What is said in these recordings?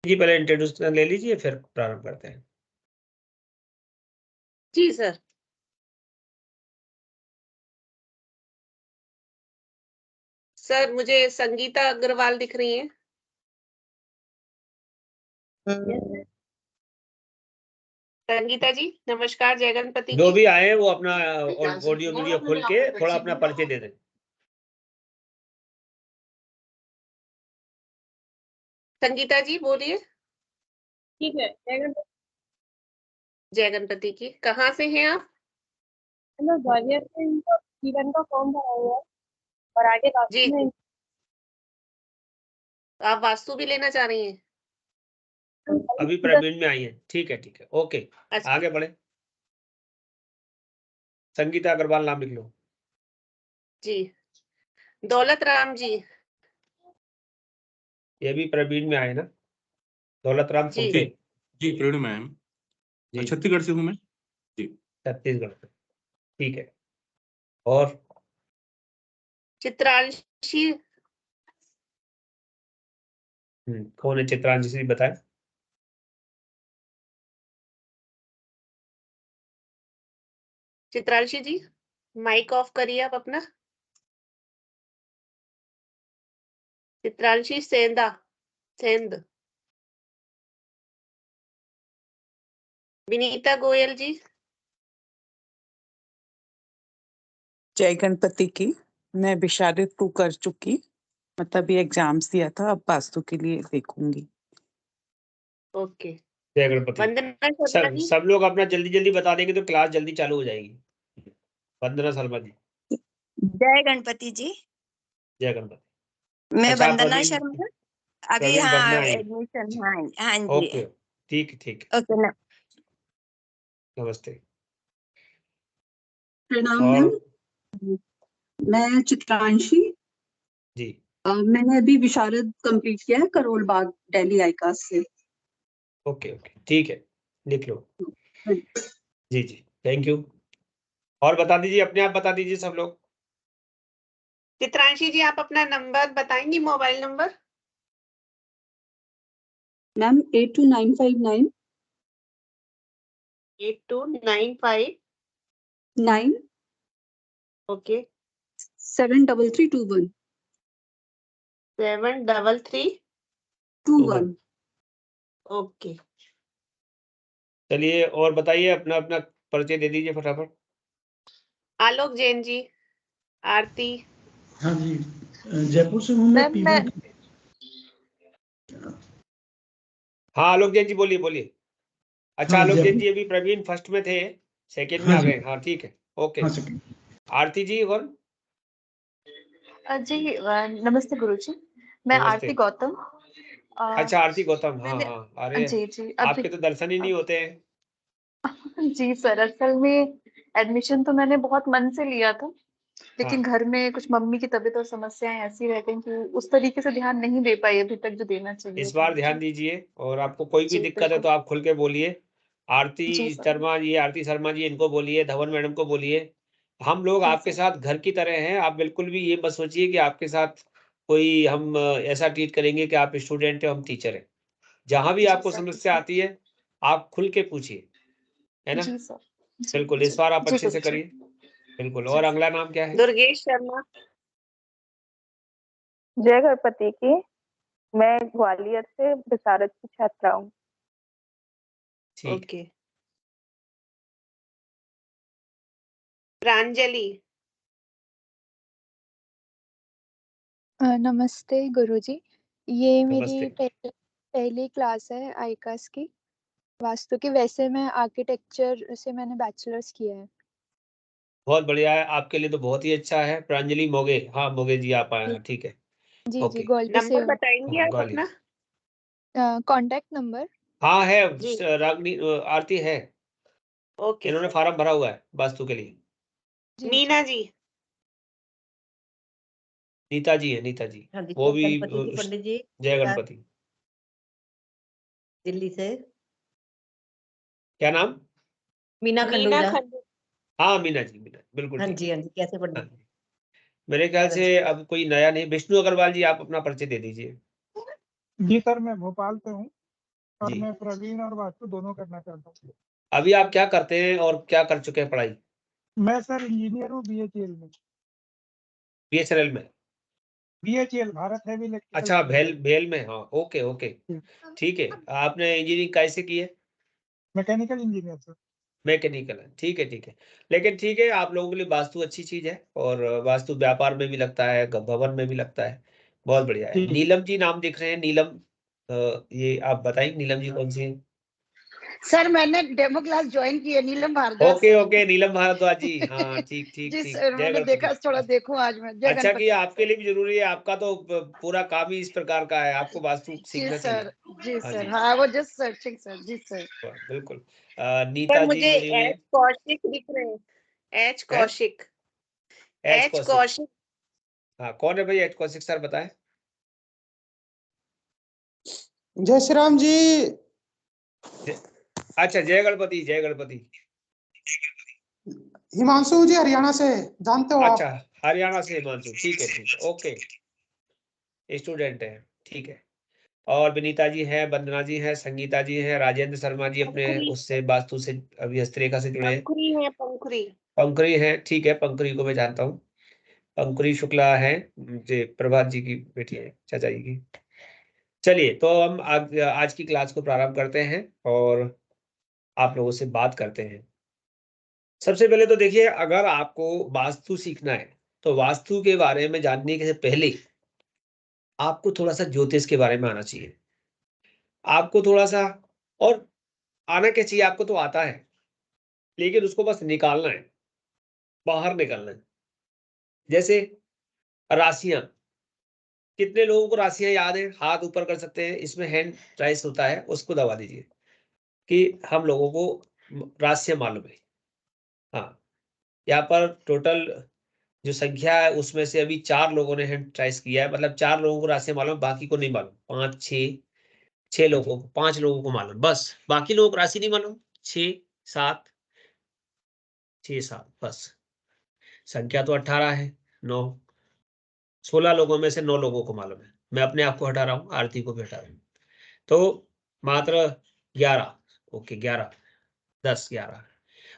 जी पहले इंट्रोड्यूस ले लीजिए फिर प्रारंभ करते हैं। जी सर। सर मुझे संगीता अग्रवाल दिख रही है। संगीता जी नमस्कार, जय गणपति जो की। भी आए वो अपना ऑडियो वीडियो खोल के थोड़ा अपना परिचय दे दें। संगीता जी बोलिए। ठीक है, जय गणपति की। कहाँ से हैं आप? मैं ग्वालियर से इनका जीवन का फॉर्म भरा हुआ है और आगे जी वास्तु में आप वास्तु भी लेना चाह रही हैं? अभी प्रवीण में आई है, ठीक है ठीक है, ओके अच्छा आगे बढ़े। संगीता अग्रवाल नाम लिख लो। जी। दौलत राम जी। ये भी प्रवीण में आए ना, दौलत राम जी फुलके जी प्रवीण मैम, जी छत्तीसगढ़ से हूँ मैं। छत्तीसगढ़ से, ठीक है। और चित्रांशी। कौन है चित्रांशी जी बताएं। चित्रांशी जी माइक ऑफ करिए आप अपना। चित्रांशी सेंध। विनीता गोयल जी। जय गणपति की। मैं विशारद 2 कर चुकी, मतलब ये एग्जाम्स दिया था, अब वास्तु के लिए देखूंगी। ओके। जय गणपति। वंदना शर्मा जी। सब लोग अपना जल्दी जल्दी बता देंगे तो क्लास जल्दी चालू हो जाएगी। वंदना शर्मा जी। जय गणपति जी। जय गणपति। मैं अच्छा, वंदना प्रवीण शर्मा। अभी प्रवीण हाँ वर्मा है। एडमिशन, हाँ जी। ओके ठीक ठीक, ओके ना। नमस्ते। प्रणाम और मैम, मैं चित्रांशी। जी मैंने अभी विशारद कंप्लीट किया है करोल बाग दिल्ली आईकास से। ओके ओके ठीक है, लिख लो। जी जी थैंक यू। और बता दीजिए, अपने आप बता दीजिए सब लोग। चित्रांशी जी आप अपना नंबर बताएंगी, mobile number? Ma'am 82959 8295 9 okay 73321 73321 okay. चलिए और बताइए, अपना अपना परिचय दे दीजिए फटाफट। आलोक जैन जी। आरती। हाँ जी, जयपुर से हूँ मैं। पीवा हाँ आलोक जैन जी बोलिए बोलिए। अच्छा हाँ, आलोक जैन जयपुर। जी अभी प्रवीण फर्स्ट में थे, सेकंड में हाँ आ जी। गए। हाँ ठीक है ओके। हाँ सेकंड। आरती जी और जी नमस्ते गुरुजी, मैं नमस्ते। आरती गौतम। अच्छा आरती गौतम, हाँ मैंने हाँ, अरे जी जी अभी आपके तो दर्शन ही नहीं होते हैं। जी सर, असल में एडमिशन तो मैंने बहुत मन से लिया था, लेकिन हाँ घर में कुछ मम्मी की तबीयत और समस्याएं ऐसी रह गई कि उस तरीके से ध्यान नहीं दे पाई अभी तक जो देना चाहिए इस था बार मुझे। ध्यान दीजिए, और आपको कोई भी जी दिक्कत है बिल्कुल। तो आप खुल के बोलिए। आरती जी सर। शर्मा जी, आरती शर्मा जी इनको बोलिए, धवन मैडम को बोलिए। हम लोग जी आपके सर। साथ घर की तरह हैं। आप बिल्कुल भी ये मत सोचिए कि आपके साथ कोई हम ऐसा ट्रीट करेंगे कि आप स्टूडेंट हैं हम टीचर हैं। जहां भी जी आपको सर। समस्या आती है आप खुल के पूछिए, है ना। जी सर। जी बिल्कुल इस जी बार आप जी अच्छे से गुरुजी। करिए। बिल्कुल। जी और अगला नाम क्या है? दुर्गेश शर्मा। जय गणपति की। मैं ग्वालियर से विशारद की छात्रा हूँ। ठीक। ओके। प्रांजलि। नमस्ते गुरुजी, ये मेरी नमस्ते। पहली क्लास है आईकास की वास्तु की। वैसे मैं आर्किटेक्चर से मैंने बैचलर्स किया है। बहुत बढ़िया है, आपके लिए तो बहुत ही अच्छा है। प्रांजलि मोगे, हाँ मोगे जी आप आए हैं, ठीक है जी ओके। ग्वालियर से नंबर हूँ। बताएंगे हाँ आप ग्वालियर। अपना? कॉन्टैक्ट नंबर हाँ है, जी रागनी आरती है, ओके। इन्होंने फार्म भरा हुआ है वास्तु के लिए। जी। मीना जी। नीता जी है, नीता जी हाँ जी, वो भी गणपति जी पंडित जी। जय गणपति। दिल्ली से क्या नाम? मीना मीना खंडूजा। खंडू। हाँ मीना जी, मीना बिल्कुल हाँ ठीक जी हाँ जी, कैसे है। पंडित हाँ, जी? मेरे ख्याल अरे से अब कोई नया नहीं। विष्णु अग्रवाल जी आप अपना परिचय दे दीजिए। जी सर, मैं भोपाल से हूँ। और जी। मैं प्रवीण और वास्तु दोनों करना चाहता हूँ। अभी आप क्या करते हैं और क्या कर चुके हैं पढ़ाई? मैं सर इंजीनियर हूँ बीएचईएल में। बीएसएनएल में? BHEL Bharat heavy electrical. अच्छा, भेल में, हाँ, ओके ओके, ठीक है। आपने इंजीनियरिंग कैसे की है? Mechanical engineer sir. मैकेनिकल है, ठीक है ठीक है। लेकिन ठीक है, आप लोगों के लिए वास्तु अच्छी चीज है, और वास्तु व्यापार में भी लगता है, भवन में भी लगता है, बहुत बढ़िया है। जी। नीलम जी नाम दिख रहे हैं, नीलम, ये आप बताएंगे नीलम जी कौन सी है? सर मैंने डेमो क्लास ज्वाइन की है, नीलम भारद्वाज ओके सर। ओके, नीलम भारद्वाज जी, हाँ ठीक ठीक जी ठीक, सर, जय मैंने देखा गणपति। थोड़ा देखूं आज मैं। जय अच्छा गणपति कि आपके सर। लिए भी जरूरी है, आपका तो पूरा काम ही इस प्रकार का है, आपको वास्तु जी सीखना सर, चाहिए। जी हाँ सर, जी, हाँ वो जस्ट सर्चिंग सर। जी सर। बिल्कुल। सर नीता जी मुझे जुड़ी हुई है। एच कौशिक दिख रहे हैं, एच हैं? Kaushik, H H Kaushik, Kaushik. हाँ कौन है भाई एच कौशिक सर, बताएं। जय श्री राम जी। अच्छा, जय गणपति, जय गणपति। हिमांशु जी हरियाणा से, जानते हो अच्छा, आप? हरियाणा से हिमांशु, ठीक है ठीक है, ओके, स्टूडेंट है, ठीक है। और विनीता जी हैं, वंदना जी हैं, संगीता जी हैं, राजेंद्र शर्मा जी अपने पंखुरी, उससे वास्तु से अभी हस्तरेखा से जुड़े हैं। पंखुरी है, पंखुरी। पंकरी है, ठीक है, पंकरी को मैं जानता हूँ। पंकरी शुक्ला है, जी प्रभात जी की बेटी है, चाचा जी की। चलिए, तो हम आज की क्लास को प्रारंभ करते हैं और आप लोगों से बात करते हैं। सबसे पहले तो देखिए, अगर आपको वास्तु सीखना है तो वास्तु के बारे में जानने के पहले आपको थोड़ा सा ज्योतिष के बारे में आना चाहिए। आपको थोड़ा सा, और आना क्या चाहिए, आपको तो आता है, लेकिन उसको बस निकालना है, बाहर निकालना है। जैसे राशियां, कितने लोगों को राशियां याद है? हाथ ऊपर कर सकते हैं, इसमें हैंड राइज होता है, उसको दबा दीजिए कि हम लोगों को राशियां मालूम है। हाँ, यहाँ पर टोटल जो संख्या है उसमें से अभी 4 लोगों ने हैंड राइज किया है, मतलब 4 लोगों को राशियां मालूम, बाकी को नहीं मालूम। 5 6 लोगों को, 5 लोगों को मालूम बस, बाकी लोगों को राशि नहीं मालूम। 6 7 6 7 बस। संख्या तो 18 है, 9 16 लोगों में से 9 लोगों को मालूम है। मैं अपने आप को हटा रहा हूँ, आरती को भी हटा रहा हूँ, तो मात्र 11। ओके, 11 10 11,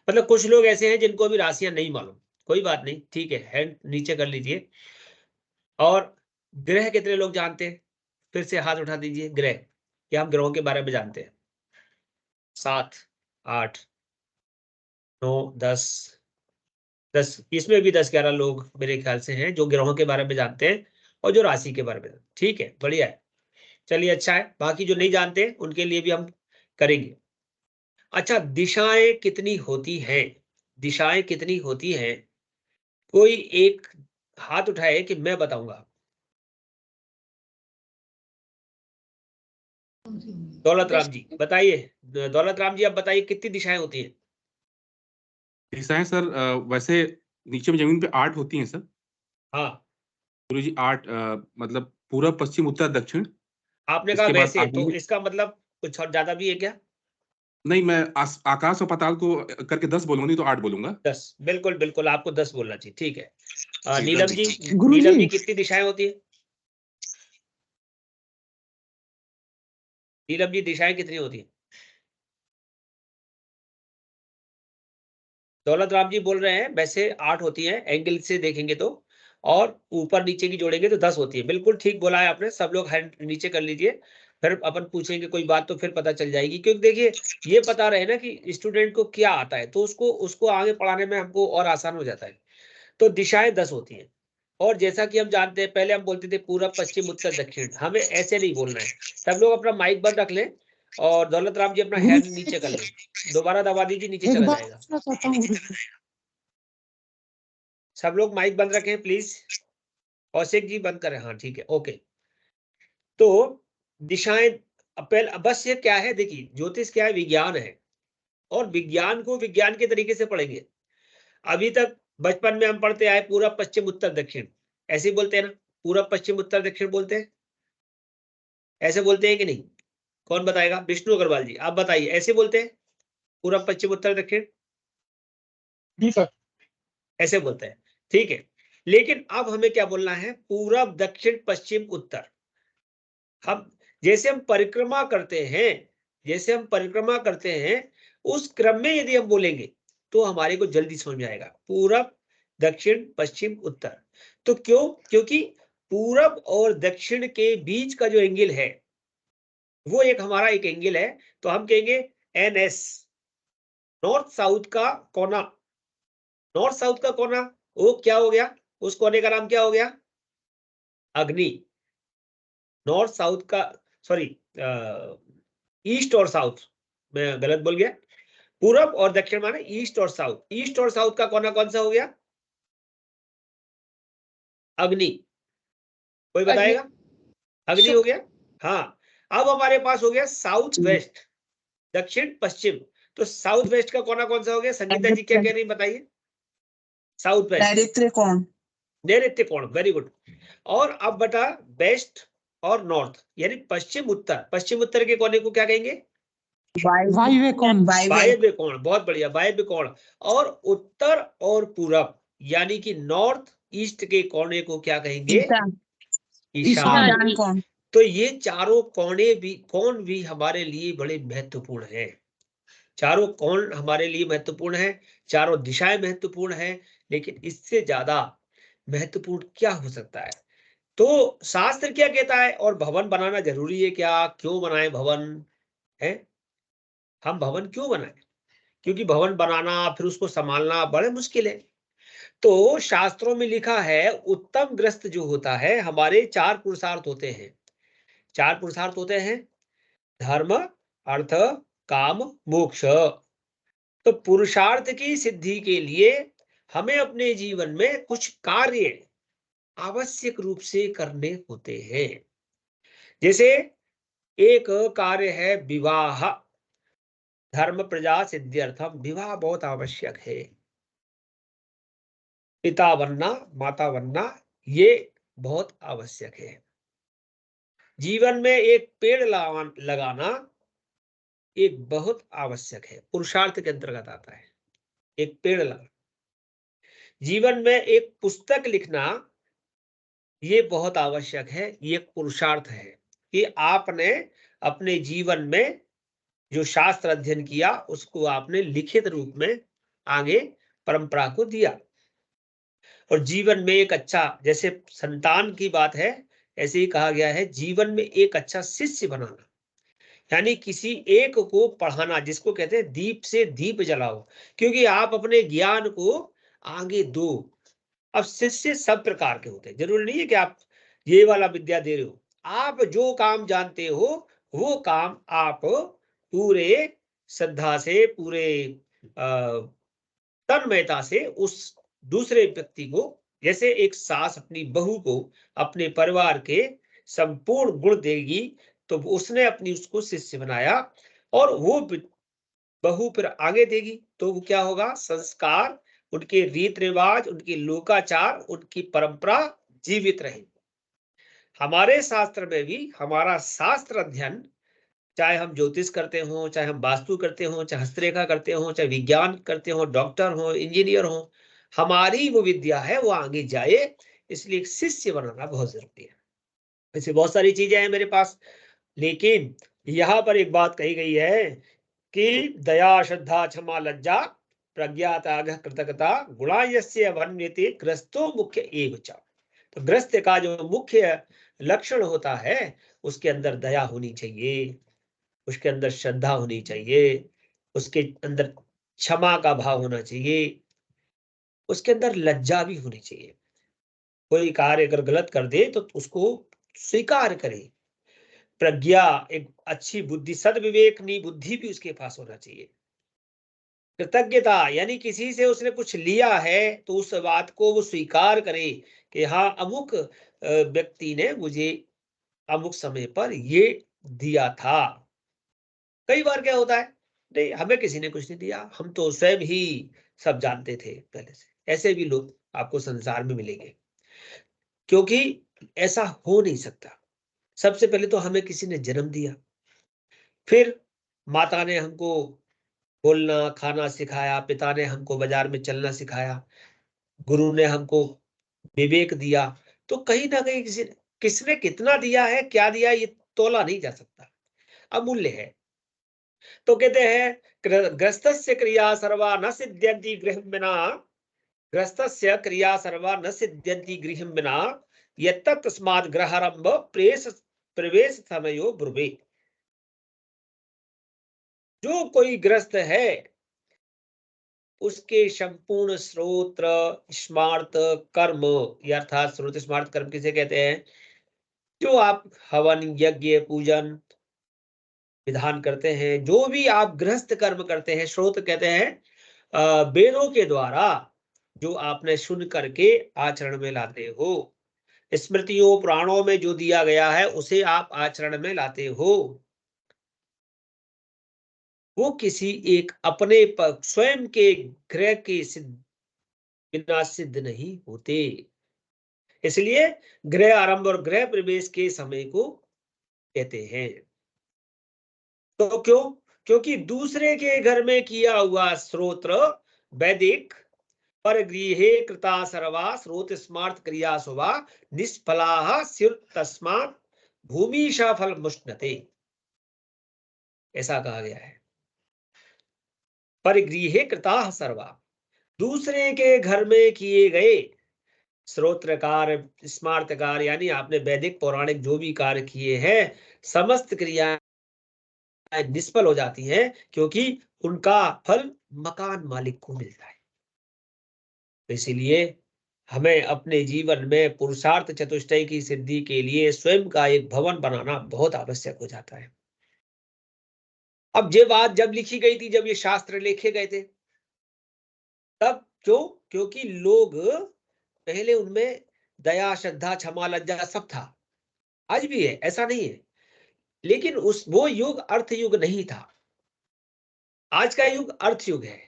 मतलब कुछ लोग ऐसे हैं जिनको भी राशियां नहीं मालूम। कोई बात नहीं, ठीक है, हैंड नीचे कर लीजिए। और ग्रह कितने लोग जानते हैं? फिर से हाथ उठा दीजिए। ग्रह, क्या हम ग्रहों के बारे में जानते हैं? 7 8 9 10 10, इसमें भी 10 11 लोग मेरे ख्याल से हैं जो ग्रहों के बारे में जानते हैं और जो राशि के बारे में जानते हैं। ठीक है, बढ़िया है, चलिए अच्छा है। बाकी जो नहीं जानते उनके लिए भी हम करेंगे। अच्छा, दिशाएं कितनी होती हैं? दिशाएं कितनी होती हैं? कोई एक हाथ उठाए कि मैं बताऊंगा। दौलत राम जी बताइए, दौलत राम जी आप बताइए कितनी दिशाएं होती हैं? दिशाएं सर, वैसे नीचे में जमीन पे 8 होती हैं सर। हाँ, गुरुजी 8, मतलब पूरब पश्चिम उत्तर दक्षिण। आपने कहा इसके बाद वैसे, आगे तो इसका मतलब कुछ और ज्यादा भी है क्या? नहीं, मैं आकाश और पाताल को करके 10 बोलूंगा, नहीं तो 8 बोलूंगा। 10, बिल्कुल बिल्कुल, आपको 10 बोलना चाहिए, ठीक है। जी, नीलम जी, गुरुजी। नीलम जी कितनी दिशाएं होती है? नीलम जी दिशाएं कितनी होती है? दौलत राम जी बोल रहे हैं वैसे 8 होती है, एंगल से देखेंगे तो, और ऊपर नीचे की जोड़ेंगे तो 10 होती है। बिल्कुल ठीक बोला है आपने, सब लोग हैंड नीचे कर लीजिए, फिर अपन पूछेंगे कोई बात तो फिर पता चल जाएगी। क्योंकि देखिए, ये पता रहे ना कि स्टूडेंट को क्या आता है, तो उसको उसको आगे पढ़ाने में हमको और आसान हो जाता है। तो दिशाएं 10 होती हैं, और जैसा कि हम जानते हैं, पहले हम बोलते थे पूरब पश्चिम उत्तर दक्षिण, हमें ऐसे नहीं बोलना है। सब लोग अपना माइक बंद रख लें, और दौलत राम जी अपना हैंड नीचे कर लें, दोबारा दबा दीजिए, नीचे एक चला बात जाएगा। पूछना चाहता हूँ गुरुजी। सब लोग माइक बंद रखें प्लीज। कौशिक जी बंद करें, हाँ ठीक है, ओके। तो दिशाएं, पहले बस ये क्या है, देखिए ज्योतिष क्या है, विज्ञान है, और विज्ञान को विज्ञान के तरीके से पढ़ेंगे। अभी तक बचपन में हम पढ़ते आए पूरब पश्चिम उत्तर दक्षिण, ऐसे ही बोलते हैं ना, पूरब पश्चिम उत्तर दक्षिण बोलते हैं, ऐसे बोलते हैं कि नहीं? कौन बताएगा? विष्णु अग्रवाल जी आप बताइए, ऐसे बोलते हैं पूरब पश्चिम उत्तर दक्षिण? जी सर। ऐसे बोलते हैं, ठीक है। लेकिन अब हमें क्या बोलना है? पूरब दक्षिण पश्चिम उत्तर। हम जैसे हम परिक्रमा करते हैं, जैसे हम परिक्रमा करते हैं उस क्रम में यदि हम बोलेंगे तो हमारे को जल्दी समझ में आएगा। पूरब, दक्षिण, पश्चिम, उत्तर। तो क्यों? क्योंकि पूरब और दक्षिण के बीच का जो एंगल है वो एक हमारा एक एंगल है, तो हम कहेंगे NS, नॉर्थ साउथ का कोना। नॉर्थ साउथ का कोना वो क्या हो गया? उस कोने का नाम क्या हो गया? अग्नि। नॉर्थ साउथ का, सॉरी, ईस्ट और साउथ, मैं गलत बोल गया। पूरब और दक्षिण माने ईस्ट और साउथ। ईस्ट और साउथ का कोना कौन सा हो गया? अग्नि। कोई बताएगा? अग्नि हो गया। हाँ, अब हमारे पास हो गया साउथ वेस्ट, दक्षिण पश्चिम। तो साउथ वेस्ट का कोना कौन सा हो गया? संगीता जी क्या कह रही बताइए? साउथ वेस्ट, नैऋत्य कोण। नैऋत्य कोण, वेरी गुड। और अब बता वेस्ट और नॉर्थ यानी पश्चिम उत्तर। पश्चिम उत्तर के कोने को क्या कहेंगे? वायव्य कोण। वायव्य कोण, बहुत बढ़िया, वायव्य कोण। और उत्तर और पूरब यानी कि नॉर्थ ईस्ट के कोने को क्या कहेंगे? ईशान कोण। तो ये चारों कोण भी हमारे लिए बड़े महत्वपूर्ण हैं। चारों कोण हमारे लिए महत्वपूर्ण है, चारों दिशाएं महत्वपूर्ण है, लेकिन इससे ज्यादा महत्वपूर्ण क्या हो सकता है? तो शास्त्र क्या कहता है? और भवन बनाना जरूरी है क्या? क्यों बनाए भवन? है, हम भवन क्यों बनाए? क्योंकि भवन बनाना फिर उसको संभालना बड़े मुश्किल है। तो शास्त्रों में लिखा है उत्तम ग्रस्त जो होता है, हमारे 4 पुरुषार्थ होते हैं। 4 पुरुषार्थ होते हैं, धर्म, अर्थ, काम, मोक्ष। तो पुरुषार्थ की सिद्धि के लिए हमें अपने जीवन में कुछ कार्य आवश्यक रूप से करने होते हैं। जैसे एक कार्य है विवाह, धर्म प्रजा सिद्ध्यर्थम। विवाह बहुत आवश्यक है। पिता बनना, माता बनना, ये बहुत आवश्यक है। जीवन में एक पेड़ लगाना एक बहुत आवश्यक है, पुरुषार्थ के अंतर्गत आता है। एक पेड़ लगाना। जीवन में एक पुस्तक लिखना ये बहुत आवश्यक है, ये एक पुरुषार्थ है कि आपने अपने जीवन में जो शास्त्र अध्ययन किया उसको आपने लिखित रूप में आगे परंपरा को दिया। और जीवन में एक अच्छा, जैसे संतान की बात है, ऐसे ही कहा गया है जीवन में एक अच्छा शिष्य बनाना, यानी किसी एक को पढ़ाना, जिसको कहते हैं दीप से दीप जलाओ, क्योंकि आप अपने ज्ञान को आगे दो। अब शिष्य सब प्रकार के होते हैं, जरूरी नहीं है कि आप ये वाला विद्या दे रहे हो। आप जो काम जानते हो वो काम आप पूरे श्रद्धा से, पूरे तन्मयता से उस दूसरे व्यक्ति को, जैसे एक सास अपनी बहू को अपने परिवार के संपूर्ण गुण देगी, तो उसने अपनी उसको शिष्य बनाया और वो बहू फिर आगे देगी, तो वो क्या होगा? संस्कार, उनके रीत रिवाज, उनकी लोकाचार, उनकी परंपरा जीवित रहेगी। हमारे शास्त्र में भी हमारा शास्त्र अध्ययन, चाहे हम ज्योतिष करते हो, चाहे हम वास्तु करते हो, चाहे हस्तरेखा करते हो, चाहे विज्ञान करते हो, डॉक्टर हो, इंजीनियर हो, हमारी वो विद्या है वो आगे जाए, इसलिए शिष्य बनाना बहुत जरूरी है। ऐसे बहुत सारी चीजें हैं मेरे पास, लेकिन यहाँ पर एक बात कही गई है कि दया, श्रद्धा, क्षमा, लज्जा, प्रज्ञा, त्याग, कृतज्ञता, गुणा यस्य अभन्यते ग्रस्तो मुख्य एव च। तो ग्रस्त का जो मुख्य लक्षण होता है उसके अंदर दया होनी चाहिए, उसके अंदर श्रद्धा होनी चाहिए, उसके अंदर क्षमा का भाव होना चाहिए, उसके अंदर लज्जा भी होनी चाहिए। कोई कार्य अगर गलत कर दे तो उसको स्वीकार करे। प्रज्ञा, एक अच्छी बुद्धि, सद्विवेकनी बुद्धि भी उसके पास होना चाहिए। कृतज्ञता यानी किसी से उसने कुछ लिया है तो उस बात को वो स्वीकार करे कि हाँ, अमुक व्यक्ति ने मुझे अमुक समय पर ये दिया था। कई बार क्या होता है, नहीं हमें किसी ने कुछ नहीं दिया, हम तो स्वयं ही सब जानते थे पहले से। ऐसे भी लोग आपको संसार में मिलेंगे, क्योंकि ऐसा हो नहीं सकता। सबसे पहले तो हमें किसी ने जन्म दिया, फिर माता ने हमको बोलना खाना सिखाया, पिता ने हमको बाजार में चलना सिखाया, गुरु ने हमको विवेक दिया। तो कहीं ना कहीं किसने कितना दिया है, क्या दिया, ये तोला नहीं जा सकता, अमूल्य है। तो कहते हैं ग्रस्तस्य क्रिया सर्वा न सिद्ध्यन्ति गृहं विना, ग्रस्तस्य क्रिया सर्वा न सिद्ध्यन्ति गृहं विना यत्तत् तस्मात् गृहारंभ प्रवेश समयो ब्रुवे। जो कोई ग्रस्त है उसके संपूर्ण श्रोत्र स्मार्त कर्म, अर्थात श्रोत स्मार्त कर्म किसे कहते हैं? जो आप हवन यज्ञ पूजन विधान करते हैं, जो भी आप गृहस्थ कर्म करते हैं, श्रोत कहते हैं वेदों के द्वारा जो आपने सुन करके आचरण में लाते हो, स्मृतियों पुराणों में जो दिया गया है उसे आप आचरण में लाते हो, वो किसी एक अपने स्वयं के ग्रह के बिना सिद्ध नहीं होते। इसलिए गृह आरंभ और गृह प्रवेश के समय को कहते हैं। तो क्यों? क्योंकि दूसरे के घर में किया हुआ श्रोत्र वैदिक परगृहे कृता सर्वा श्रोत स्मार्त क्रिया सुवा निष्फला स्युत तस्मात् भूमिशा फल मुष्णते, ऐसा कहा गया है। परिगृहे कृता सर्वा, दूसरे के घर में किए गए श्रोत्र कार्य स्मार्त कार्य, यानी आपने वैदिक पौराणिक जो भी कार्य किए हैं, समस्त क्रियाएं निष्फल हो जाती हैं, क्योंकि उनका फल मकान मालिक को मिलता है। इसीलिए हमें अपने जीवन में पुरुषार्थ चतुष्टय की सिद्धि के लिए स्वयं का एक भवन बनाना बहुत आवश्यक हो जाता है। अब ये बात जब लिखी गई थी, जब ये शास्त्र लिखे गए थे, तब क्यों? क्योंकि लोग पहले उनमें दया श्रद्धा क्षमा लज्जा सब था, आज भी है, ऐसा नहीं है, लेकिन वो युग अर्थ युग नहीं था। आज का युग अर्थ युग है।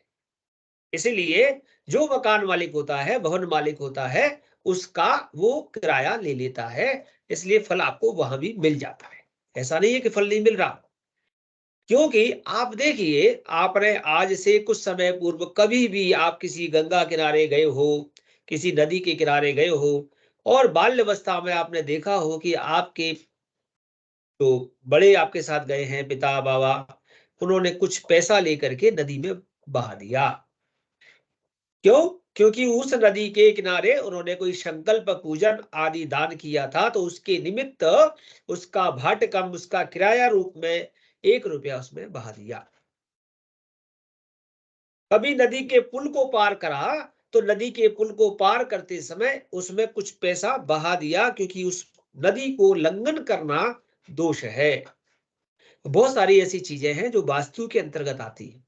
इसलिए जो मकान मालिक होता है, भवन मालिक होता है, उसका वो किराया ले लेता है, इसलिए फल आपको वहां भी मिल जाता है। ऐसा नहीं है कि फल नहीं मिल रहा, क्योंकि आप देखिए, आपने आज से कुछ समय पूर्व कभी भी आप किसी गंगा किनारे गए हो, किसी नदी के किनारे गए हो, और बाल्यावस्था में आपने देखा हो कि आपके तो बड़े आपके साथ गए हैं, पिता बाबा, उन्होंने कुछ पैसा लेकर के नदी में बहा दिया। क्यों? क्योंकि उस नदी के किनारे उन्होंने कोई संकल्प पूजन आदि दान किया था, तो उसके निमित्त उसका भाटकम, उसका किराया रूप में 1 रुपया उसमें बहा दिया। कभी नदी के पुल को पार करा, तो नदी के पुल को पार करते समय उसमें कुछ पैसा बहा दिया, क्योंकि उस नदी को उल्लंघन करना दोष है। बहुत सारी ऐसी चीजें हैं जो वास्तु के अंतर्गत आती है।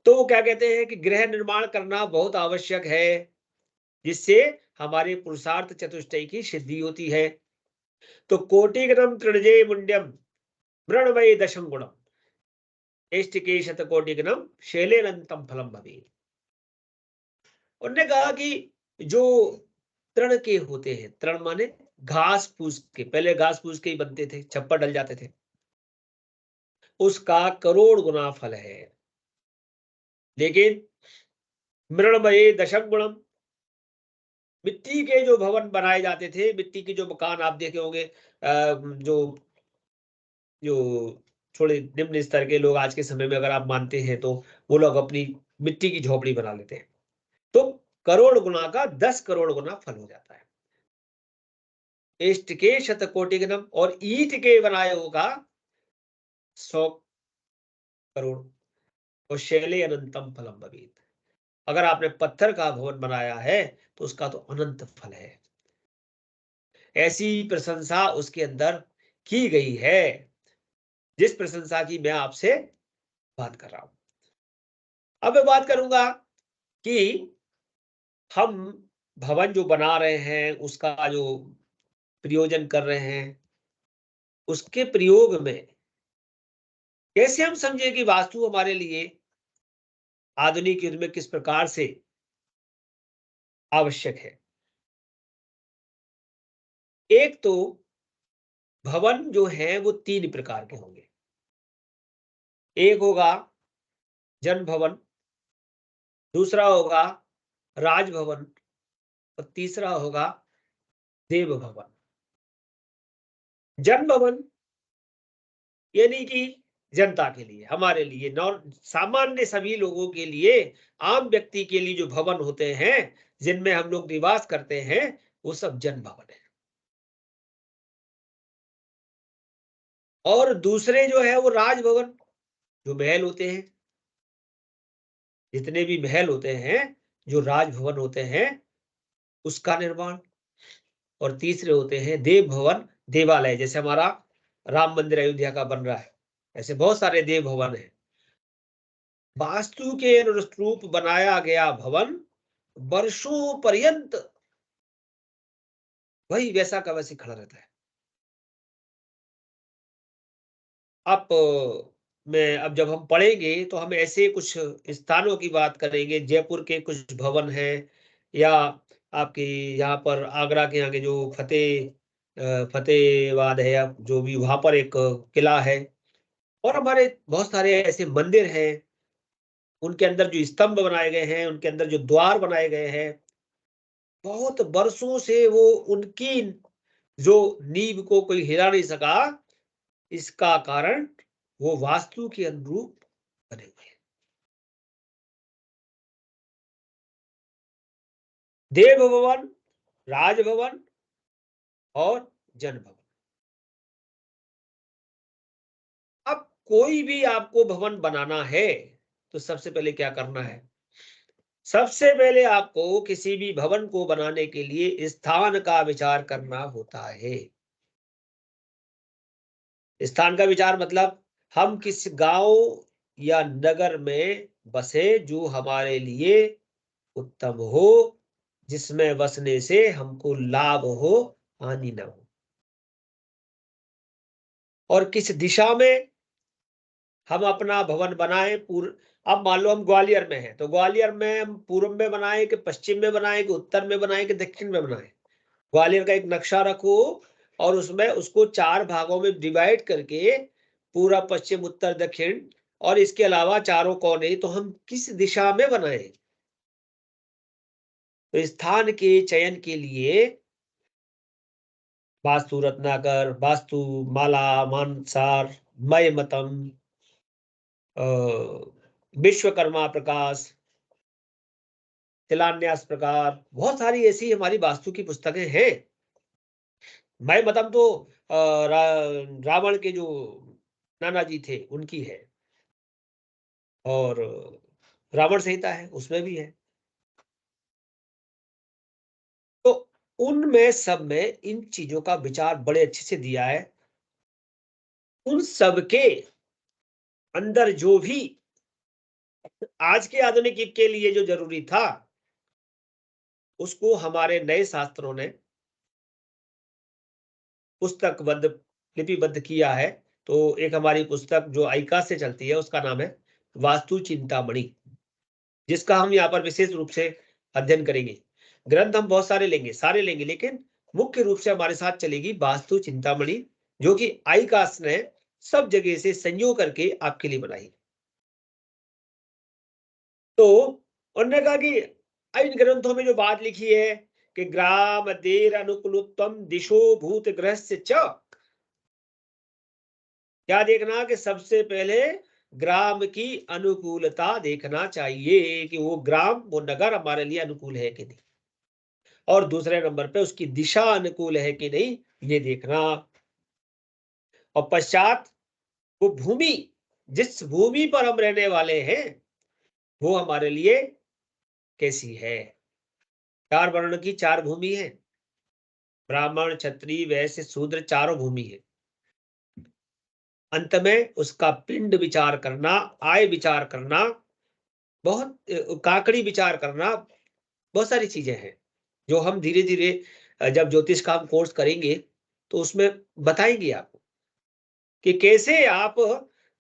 तो वो क्या कहते हैं कि गृह निर्माण करना बहुत आवश्यक है, जिससे हमारे पुरुषार्थ चतुष्टय की सिद्धि होती है। तो कोटिगणम तृणजय मुंड्यम मृणमय दशम गुणम एष्टिके शतकोटिगणम शैलेनंतम फलम भवेत्। उन्होंने कहा कि जो तृण के होते हैं, तृण माने घास फूस के, पहले घास फूस के ही बनते थे, छप्पर डल जाते थे, उसका करोड़ गुना फल है। लेकिन मृणमय दशम गुणम, मिट्टी के जो भवन बनाए जाते थे, मिट्टी के जो मकान आप देखे होंगे, जो जो थोड़े निम्न स्तर के लोग आज के समय में अगर आप मानते हैं, तो वो लोग अपनी मिट्टी की झोपड़ी बना लेते हैं, तो करोड़ गुना का 10 करोड़ गुना फल हो जाता है। एष्ट के शतकोटिगणम, और ईंट के बनाए होगा 100 करोड़, और शैले अनंतम फलम भवेत्। अगर आपने पत्थर का भवन बनाया है तो उसका तो अनंत फल है। ऐसी प्रशंसा उसके अंदर की गई है, जिस प्रशंसा की मैं आपसे बात कर रहा हूं। अब मैं बात करूंगा कि हम भवन जो बना रहे हैं, उसका जो प्रयोजन कर रहे हैं, उसके प्रयोग में कैसे हम समझे कि वास्तु हमारे लिए आधुनिक युग में किस प्रकार से आवश्यक है। एक तो भवन जो है वो 3 प्रकार के होंगे। एक होगा जन भवन, दूसरा होगा राजभवन, और तीसरा होगा देव भवन। जन भवन यानी कि जनता के लिए, हमारे लिए, सामान्य सभी लोगों के लिए, आम व्यक्ति के लिए जो भवन होते हैं जिनमें हम लोग निवास करते हैं, वो सब जन भवन है। और दूसरे जो है वो राजभवन, जो महल होते हैं, जितने भी महल होते हैं, जो राजभवन होते हैं, उसका निर्माण। और तीसरे होते हैं देव भवन, देवालय, जैसे हमारा राम मंदिर अयोध्या का बन रहा है, ऐसे बहुत सारे देव भवन हैं। वास्तु के अनुरूप बनाया गया भवन वर्षों पर्यंत वही वैसा का वैसे खड़ा रहता है। अब जब हम पढ़ेंगे तो हम ऐसे कुछ स्थानों की बात करेंगे, जयपुर के कुछ भवन हैं, या आपके यहाँ पर आगरा के आगे जो फतेहबाद है, या जो भी वहां पर एक किला है, और हमारे बहुत सारे ऐसे मंदिर हैं, उनके अंदर जो स्तंभ बनाए गए हैं, उनके अंदर जो द्वार बनाए गए हैं, बहुत वर्षों से वो उनकी जो नींव को कोई हिला नहीं सका, इसका कारण वो वास्तु के अनुरूप बने हुए हैं। देव भवन, राजभवन और जन भवन। अब कोई भी आपको भवन बनाना है तो सबसे पहले क्या करना है? सबसे पहले आपको किसी भी भवन को बनाने के लिए स्थान का विचार करना होता है। स्थान का विचार मतलब हम किस गांव या नगर में बसे जो हमारे लिए उत्तम हो, जिसमें बसने से हमको लाभ हो, हानि न हो। और किस दिशा में हम अपना भवन बनाएं। अब मान लो हम ग्वालियर में हैं, तो ग्वालियर में हम पूर्व में बनाएं कि पश्चिम में बनाएं कि उत्तर में बनाएं कि दक्षिण में बनाएं। ग्वालियर का एक नक्शा रखो और उसमें उसको 4 भागों में डिवाइड करके, पूरा पश्चिम उत्तर दक्षिण, और इसके अलावा चारों कोने, तो हम किस दिशा में बनाएं। तो स्थान के चयन के लिए वास्तु रत्नाकर, वास्तु माला, मानसार, मय मतम, विश्वकर्मा प्रकाश, शिलान्यास प्रकार, बहुत सारी ऐसी हमारी वास्तु की पुस्तकें हैं। मय मतम तो रावण के जो नाना जी थे उनकी है, और रावण संहिता है उसमें भी है। तो उनमें सब में इन चीजों का विचार बड़े अच्छे से दिया है। उन सब के अंदर जो भी आज के आधुनिक युग के लिए जो जरूरी था, उसको हमारे नए शास्त्रों ने पुस्तकबद्ध, लिपिबद्ध किया है। तो एक हमारी पुस्तक जो आइका से चलती है उसका नाम है वास्तु चिंतामणि, जिसका हम यहाँ पर विशेष रूप से अध्ययन करेंगे। ग्रंथ हम बहुत सारे लेंगे, लेकिन मुख्य रूप से हमारे साथ चलेगी वास्तु चिंतामणि, जो कि आइकास ने सब जगह से संयोग करके आपके लिए बनाई। तो उन्होंने कहा कि इन ग्रंथों में जो बात लिखी है कि ग्राम देर अनुकूलोत्तम दिशो भूत ग्रहस्य च, क्या देखना कि सबसे पहले ग्राम की अनुकूलता देखना चाहिए कि वो ग्राम, वो नगर हमारे लिए अनुकूल है कि नहीं, और दूसरे नंबर पे उसकी दिशा अनुकूल है कि नहीं, ये देखना। और पश्चात वो भूमि, जिस भूमि पर हम रहने वाले हैं, वो हमारे लिए कैसी है। 4 वर्ण की 4 भूमि है, ब्राह्मण, क्षत्रिय, वैश्य, शूद्र, चारों भूमि है। अंत में उसका पिंड विचार करना, आय विचार करना, बहुत काकड़ी विचार करना, बहुत सारी चीजें हैं जो हम धीरे धीरे जब ज्योतिष का हम कोर्स करेंगे तो उसमें बताएंगे आपको कि कैसे आप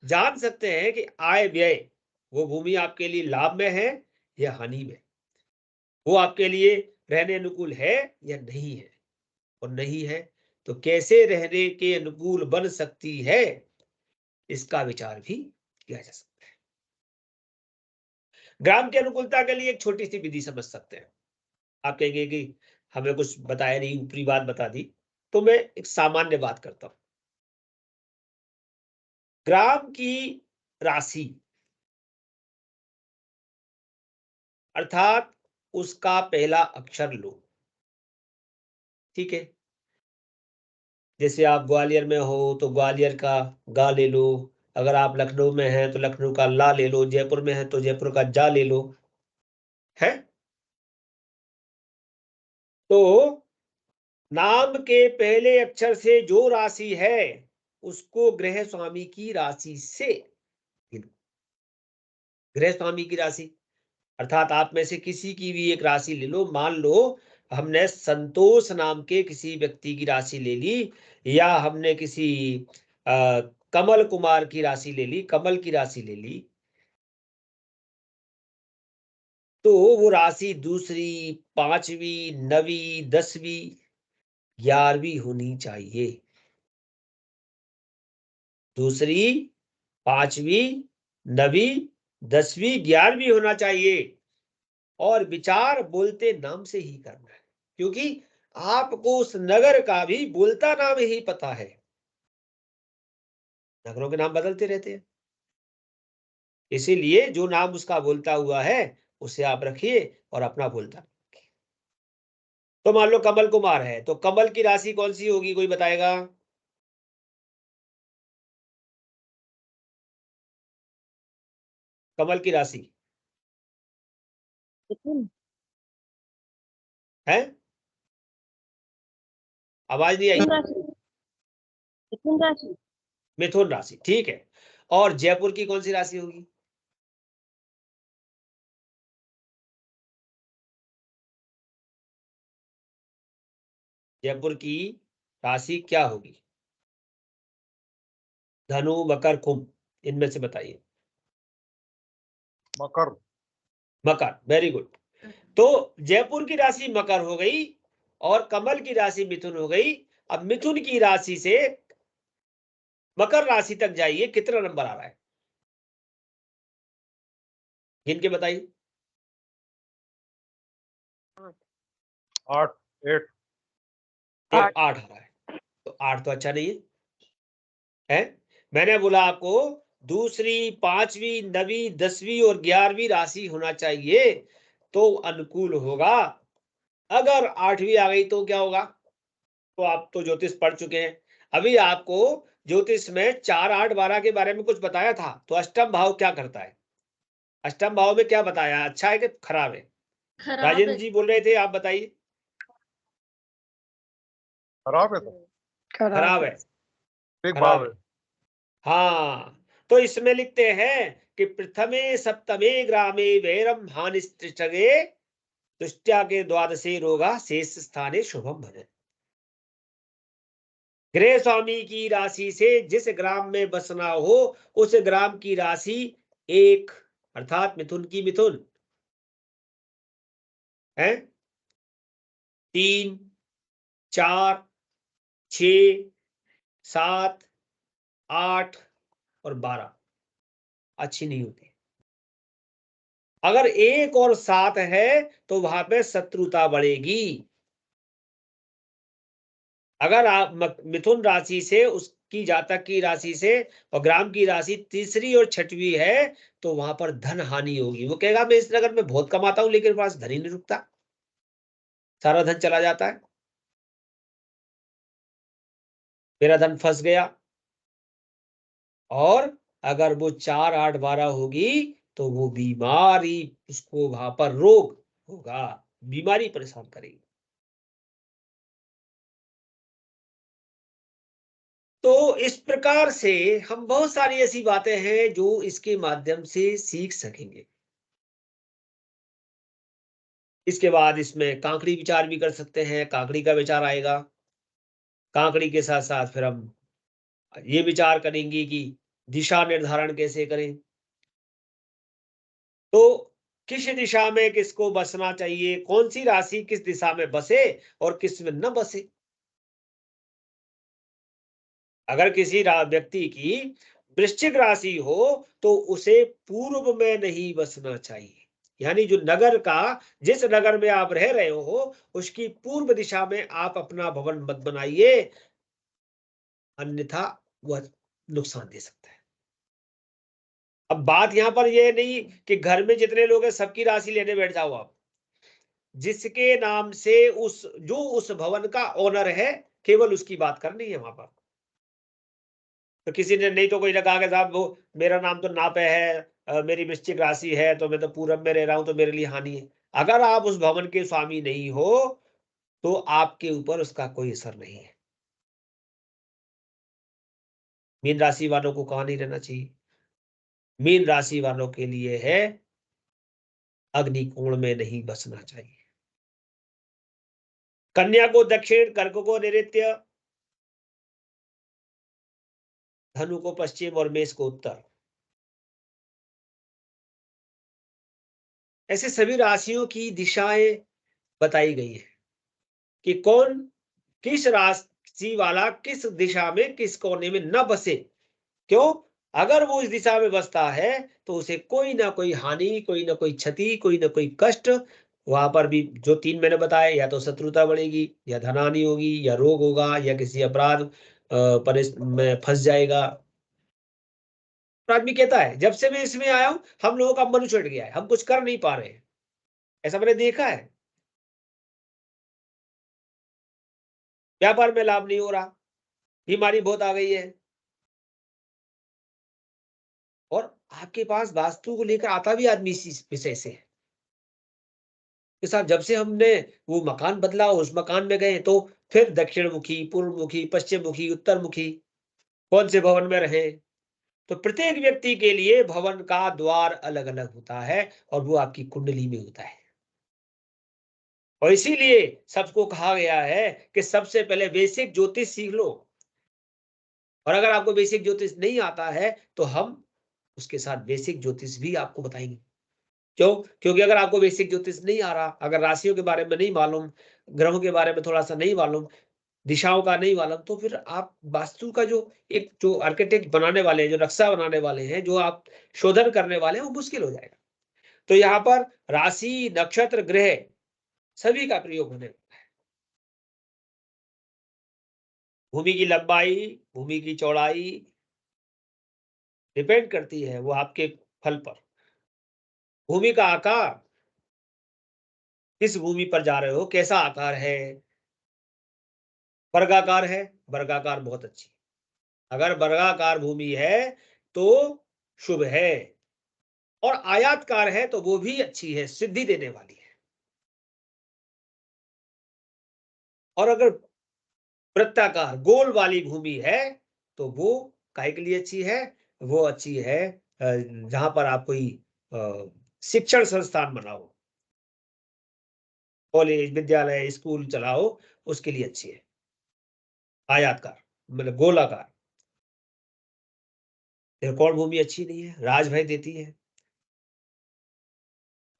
जान सकते हैं कि आय व्यय, वो भूमि आपके लिए लाभ में है या हानि में, वो आपके लिए रहने अनुकूल है या नहीं है, और नहीं है तो कैसे रहने के अनुकूल बन सकती है, इसका विचार भी किया जा सकता है। ग्राम की अनुकूलता के लिए एक छोटी सी विधि समझ सकते हैं। आप कहेंगे कि हमें कुछ बताया नहीं, ऊपरी बात बता दी, तो मैं एक सामान्य बात करता हूं। ग्राम की राशि अर्थात उसका पहला अक्षर लो। ठीक है, जैसे आप ग्वालियर में हो तो ग्वालियर का गा ले लो, अगर आप लखनऊ में हैं तो लखनऊ का ला ले लो, जयपुर में हैं तो जयपुर का जा ले लो, है। तो नाम के पहले अक्षर से जो राशि है उसको गृह स्वामी की राशि से गिनो। गृह स्वामी की राशि अर्थात आप में से किसी की भी एक राशि ले लो। मान लो हमने संतोष नाम के किसी व्यक्ति की राशि ले ली, या हमने किसी कमल कुमार की राशि ले ली, कमल की राशि ले ली, तो वो राशि दूसरी, पांचवी, नवी, 10वीं, 11वीं होनी चाहिए। दूसरी, पांचवी, नवी, 10वीं, 11वीं होना चाहिए। और विचार बोलते नाम से ही करना है, क्योंकि आपको उस नगर का भी बोलता नाम ही पता है। नगरों के नाम बदलते रहते हैं, इसीलिए जो नाम उसका बोलता हुआ है उसे आप रखिए और अपना बोलता। तो मान लो कमल कुमार है, तो कमल की राशि कौन सी होगी, कोई बताएगा? कमल की राशि है? आवाज नहीं आई। मिथुन राशि, ठीक है। और जयपुर की कौन सी राशि होगी? जयपुर की राशि क्या होगी? धनु, मकर, कुंभ, इनमें से बताइए। मकर। मकर, वेरी गुड। तो जयपुर की राशि मकर हो गई और कमल की राशि मिथुन हो गई। अब मिथुन की राशि से मकर राशि तक जाइए, कितना नंबर आ रहा है गिन के बताइए। 8 8 8 आ रहा है, तो 8 तो अच्छा नहीं है। मैंने बोला आपको दूसरी, पांचवी, नवी, 10वीं और 11वीं राशि होना चाहिए तो अनुकूल होगा। अगर 8वीं आ गई तो क्या होगा? तो आप तो ज्योतिष पढ़ चुके हैं, अभी आपको ज्योतिष में 4, 8, 12 के बारे में कुछ बताया था। तो अष्टम भाव क्या करता है? अष्टम भाव में क्या बताया, अच्छा है कि खराब है? राजेंद्र जी बोल रहे थे, आप बताइए। खराब है, तो खराब है, एक खराब भाव है। है। हाँ, तो इसमें लिखते हैं कि प्रथमे सप्तमे ग्रामे वैरम हानिष्टगे दुष्ट्या के द्वादशे रोगा शेष स्थाने शुभम भजन। गृह स्वामी की राशि से जिस ग्राम में बसना हो उस ग्राम की राशि 1, अर्थात मिथुन की मिथुन है, 3, 4, 6, 7, 8 और 12 अच्छी नहीं होती। अगर 1 और 7 है तो वहां पे शत्रुता बढ़ेगी। अगर आप मिथुन राशि से उसकी जातक की राशि से और ग्राम की राशि तीसरी और छठवीं है तो वहां पर धन हानि होगी। वो कहेगा मैं इस नगर में बहुत कमाता हूं लेकिन पास धन ही नहीं रुकता, सारा धन चला जाता है, मेरा धन फंस गया। और अगर वो 4, 8, 12 होगी तो वो बीमारी, उसको वहां पर रोग होगा, बीमारी परेशान करेगी। तो इस प्रकार से हम बहुत सारी ऐसी बातें हैं जो इसके माध्यम से सीख सकेंगे। इसके बाद इसमें कांकड़ी विचार भी कर सकते हैं, कांकड़ी का विचार आएगा। कांकड़ी के साथ साथ फिर हम ये विचार करेंगे कि दिशा निर्धारण कैसे करें, तो किस दिशा में किसको बसना चाहिए, कौन सी राशि किस दिशा में बसे और किस में न बसे। अगर किसी व्यक्ति की वृश्चिक राशि हो तो उसे पूर्व में नहीं बसना चाहिए, यानी जो नगर का, जिस नगर में आप रह रहे हो उसकी पूर्व दिशा में आप अपना भवन मत बनाइए, अन्यथा वह नुकसान दे सकता है। अब बात यहाँ पर ये नहीं कि घर में जितने लोग हैं सबकी राशि लेने बैठ जाओ आप। जिसके नाम से जो उस भवन का ओनर है, केवल उसकी बात करनी है वहां पर। तो किसी ने नहीं तो कोई ने कहा कि साहब वो मेरा नाम तो ना पे है, मेरी वृश्चिक राशि है, तो मैं तो पूरब में रह रहा हूं, तो मेरे लिए हानि है। अगर आप उस भवन के स्वामी नहीं हो तो आपके ऊपर उसका कोई असर नहीं है। मीन राशि वालों को कहां नहीं रहना चाहिए? मीन राशि वालों के लिए है अग्निकोण में नहीं बसना चाहिए। कन्या को दक्षिण, कर्क को नैऋत्य, धनु को पश्चिम और मेष को उत्तर। ऐसे सभी राशियों की दिशाएं बताई गई है कि कौन किस राशि वाला किस दिशा में किस कोने में न बसे। क्यों? अगर वो इस दिशा में बसता है तो उसे कोई ना कोई हानि, कोई ना कोई क्षति, कोई ना कोई कष्ट, वहां पर भी जो 3 मैंने बताए, या तो शत्रुता बढ़ेगी, या धनहानि होगी, या रोग होगा, या किसी अपराध में फंस जाएगा। तो आदमी कहता है जब से मैं इसमें आया हूं हम लोगों का मन उछट गया है, हम कुछ कर नहीं पा रहे हैं। ऐसा मैंने देखा है। व्यापार में लाभ नहीं हो रहा, बीमारी बहुत आ गई है। और आपके पास वास्तु को लेकर आता भी आदमी इसी विषय से है कि साहब जब से हमने वो मकान बदला, उस मकान में गए तो फिर दक्षिण मुखी, पूर्व मुखी, पश्चिम मुखी, उत्तर मुखी, कौन से भवन में रहे। तो प्रत्येक व्यक्ति के लिए भवन का द्वार अलग अलग होता है और वो आपकी कुंडली में होता है। और इसीलिए सबको कहा गया है कि सबसे पहले बेसिक ज्योतिष सीख लो। और अगर आपको बेसिक ज्योतिष नहीं आता है तो हम उसके साथ बेसिक ज्योतिष भी आपको बताएंगे। क्यों? क्योंकि अगर आपको बेसिक ज्योतिष नहीं आ रहा, अगर राशियों के बारे में नहीं मालूम, ग्रहों के बारे में थोड़ा सा नहीं मालूम, दिशाओं का नहीं मालूम, तो फिर आप वास्तु का जो आर्किटेक्ट बनाने वाले हैं, जो नक्शा बनाने वाले हैं, जो आप शोधन करने वाले हैं, वो मुश्किल हो जाएगा। तो यहाँ पर राशि, नक्षत्र, ग्रह सभी का प्रयोग होने। भूमि की लंबाई, भूमि की चौड़ाई डिपेंड करती है वो आपके फल पर। भूमि का आकार, किस भूमि पर जा रहे हो, कैसा आकार है। वर्गाकार है, वर्गाकार बहुत अच्छी। अगर वर्गाकार भूमि है तो शुभ है, और आयताकार है तो वो भी अच्छी है, सिद्धि देने वाली है। और अगर वृत्ताकार गोल वाली भूमि है तो वो काय के लिए अच्छी है? वो अच्छी है जहां पर आप कोई शिक्षण संस्थान बनाओ, कॉलेज, विद्यालय, स्कूल चलाओ, उसके लिए अच्छी है। आयताकार मतलब गोलाकार। त्रिकोण भूमि अच्छी नहीं है, राजभय देती है।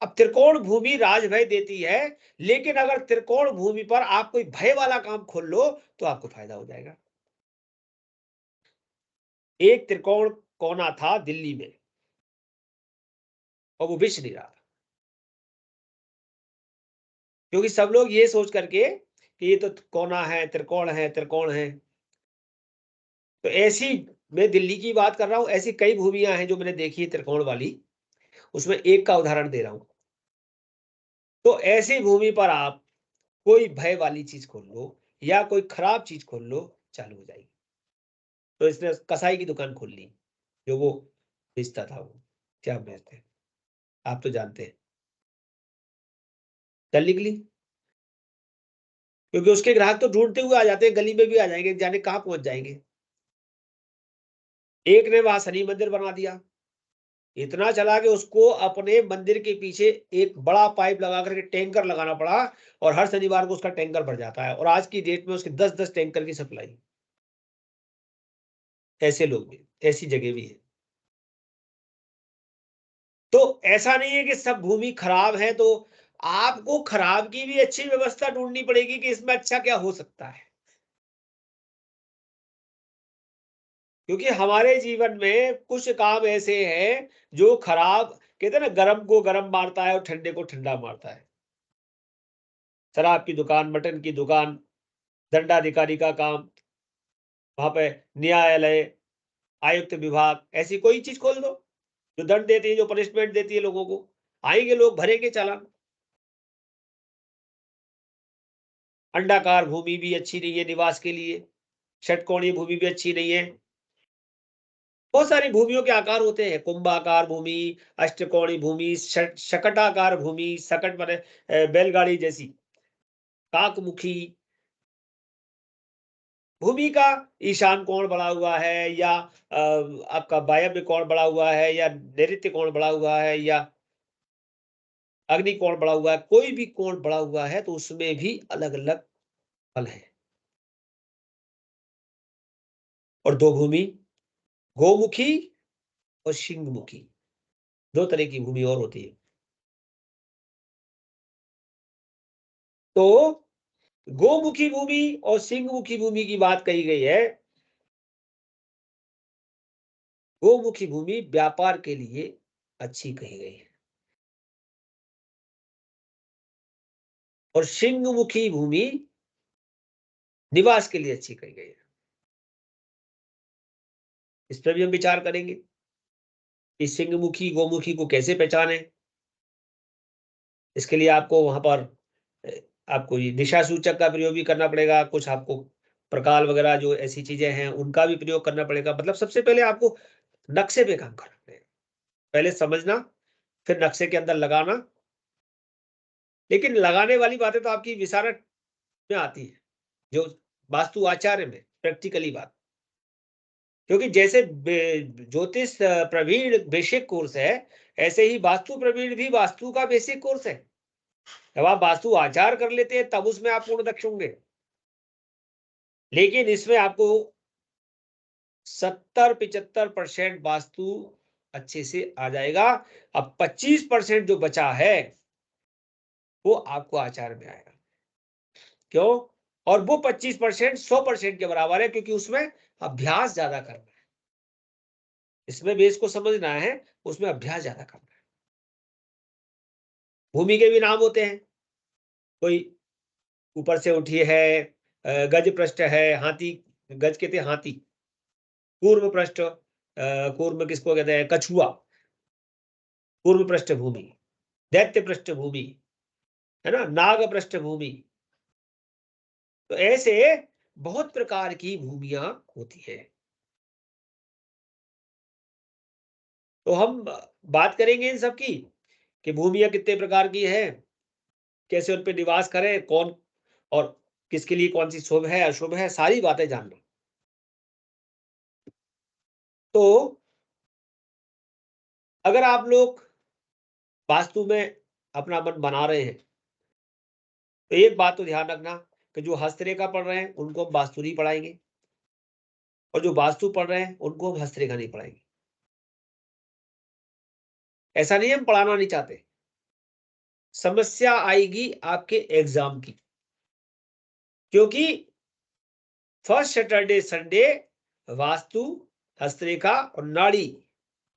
अब त्रिकोण भूमि राजभय देती है, लेकिन अगर त्रिकोण भूमि पर आप कोई भय वाला काम खोल लो तो आपको फायदा हो जाएगा। एक त्रिकोण कोना था दिल्ली में और वो बिछ नहीं रहा था, क्योंकि सब लोग ये सोच करके कि ये तो कोना है, त्रिकोण है, त्रिकोण है। तो ऐसी, मैं दिल्ली की बात कर रहा हूं, ऐसी कई भूमियां हैं जो मैंने देखी है त्रिकोण वाली। उसमें एक का उदाहरण दे रहा हूं। तो ऐसी भूमि पर आप कोई भय वाली चीज खोल लो या कोई खराब चीज खोल लो, चालू हो जाएगी। तो इसने कसाई की दुकान खोल ली, जो वो बेचता था, वो क्या बेचते हैं आप तो जानते हैं, चल निकली। क्योंकि उसके ग्राहक तो ढूंढते हुए आ जाते हैं, गली में भी आ जाएंगे, जाने कहां पहुंच जाएंगे। एक ने वहां शनि मंदिर बना दिया, इतना चला कि उसको अपने मंदिर के पीछे एक बड़ा पाइप लगा करके टैंकर लगाना पड़ा, और हर शनिवार को उसका टैंकर भर जाता है, और आज की डेट में उसके 10-10 टैंकर की सप्लाई। ऐसे लोग भी, ऐसी जगह भी है। तो ऐसा नहीं है कि सब भूमि खराब है, तो आपको खराब की भी अच्छी व्यवस्था ढूंढनी पड़ेगी कि इसमें अच्छा क्या हो सकता है। क्योंकि हमारे जीवन में कुछ काम ऐसे हैं जो खराब, कहते हैं ना, गर्म को गर्म मारता है और ठंडे को ठंडा मारता है। शराब की दुकान, मटन की दुकान, दंडाधिकारी का काम, वहां पे न्यायालय, आयुक्त विभाग, ऐसी कोई चीज खोल दो, जो दंड देती है, जो पनिशमेंट देती है लोगों को, आएंगे लोग, भरेंगे चालान। अंडाकार भूमि भी अच्छी नहीं है निवास के लिए, षटकोणीय भूमि भी अच्छी नहीं है। बहुत सारी भूमियों के आकार होते हैं, कुंभाकार भूमि, अष्टकोणीय भूमि, शकटाकार भूमि, सकट माने बैलगाड़ी जैसी, काकमुखी भूमि का ईशान कोण बढ़ा हुआ है, या आपका वायव्य कोण बढ़ा हुआ है, या नैऋत्य कोण बढ़ा हुआ है, या अग्नि कोण बढ़ा हुआ है, कोई भी कोण बढ़ा हुआ है तो उसमें भी अलग अलग फल है। और दो भूमि, गोमुखी और सिंहमुखी, दो तरह की भूमि और होती है। तो गोमुखी भूमि और सिंहमुखी भूमि की बात कही गई है। गोमुखी भूमि व्यापार के लिए अच्छी कही गई है, और सिंहमुखी भूमि निवास के लिए अच्छी कही गई है। इस पर भी हम विचार करेंगे कि सिंहमुखी गोमुखी को कैसे पहचाने। इसके लिए आपको वहां पर आपको ये दिशा सूचक का प्रयोग भी करना पड़ेगा, कुछ आपको प्रकाल वगैरह जो ऐसी चीजें हैं उनका भी प्रयोग करना पड़ेगा। मतलब सबसे पहले आपको नक्शे पे काम करना पड़ेगा, पहले समझना, फिर नक्शे के अंदर लगाना। लेकिन लगाने वाली बातें तो आपकी विशारद में आती है, जो वास्तु आचार्य में प्रैक्टिकली बात। क्योंकि जैसे ज्योतिष प्रवीण बेसिक कोर्स है, ऐसे ही वास्तु प्रवीण भी वास्तु का बेसिक कोर्स है। जब आप वास्तु आचार कर लेते हैं तब उसमें आप पूर्ण दक्ष होंगे। लेकिन इसमें आपको 70-75% वास्तु अच्छे से आ जाएगा। अब 25% जो बचा है वो आपको आचार में आएगा। क्यों? और वो 25% 100% के बराबर है, क्योंकि उसमें अभ्यास ज्यादा करना है। इसमें बेस को समझना है, उसमें अभ्यास ज्यादा करना है। भूमि के भी नाम होते हैं, कोई ऊपर से उठी है, गज पृष्ठ है, हाथी, गज कहते हैं हाथी, पूर्व पृष्ठ, पूर्व किसको कहते हैं, कछुआ, पूर्व पृष्ठ भूमि, दैत्य पृष्ठ भूमि, है ना, नाग पृष्ठ भूमि। तो ऐसे बहुत प्रकार की भूमियां होती है। तो हम बात करेंगे इन सब की कि भूमियां कितने प्रकार की है, कैसे उन पर निवास करें, कौन और किसके लिए कौन सी शुभ है अशुभ है, सारी बातें जानना। तो अगर आप लोग वास्तु में अपना मन बना रहे हैं तो एक बात तो ध्यान रखना कि जो हस्तरेखा पढ़ रहे हैं उनको हम वास्तु नहीं पढ़ाएंगे, और जो वास्तु पढ़ रहे हैं उनको हम हस्तरेखा नहीं पढ़ाएंगे। ऐसा नहीं, हम पढ़ाना नहीं चाहते, समस्या आएगी आपके एग्जाम की। क्योंकि फर्स्ट सैटरडे संडे वास्तु, हस्तरेखा और नाड़ी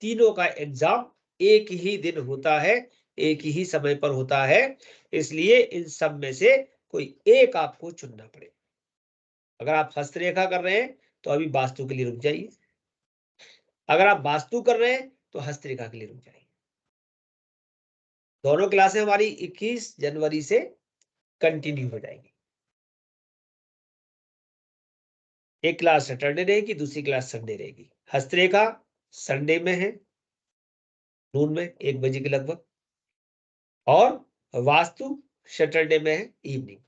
तीनों का एग्जाम एक ही दिन होता है, एक ही समय पर होता है। इसलिए इन सब में से कोई एक आपको चुनना पड़ेगा। अगर आप हस्तरेखा कर रहे हैं तो अभी वास्तु के लिए रुक जाइए, अगर आप वास्तु कर रहे हैं तो हस्तरेखा के लिए रुक जाइए। दोनों क्लासें हमारी 21 जनवरी से कंटिन्यू हो जाएंगी। एक क्लास सैटरडे रहेगी, दूसरी क्लास संडे रहेगी। हस्तरेखा संडे में है, नून में 1 बजे के लगभग, और वास्तु सैटरडे में है, इवनिंग।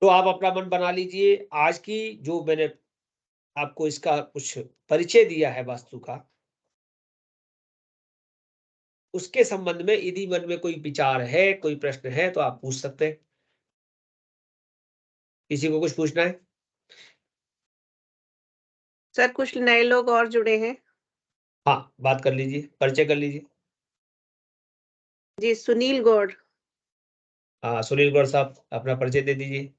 तो आप अपना मन बना लीजिए। आज की जो मैंने आपको इसका कुछ परिचय दिया है वास्तु का, उसके संबंध में यदि मन में कोई विचार है, कोई प्रश्न है तो आप पूछ सकते हैं। किसी को कुछ पूछना है? सर कुछ नए लोग और जुड़े हैं। हाँ, बात कर लीजिए, परिचय कर लीजिए। जी, सुनील गौड़। हाँ, सुनील गौड़ साहब, अपना परिचय दे दीजिए।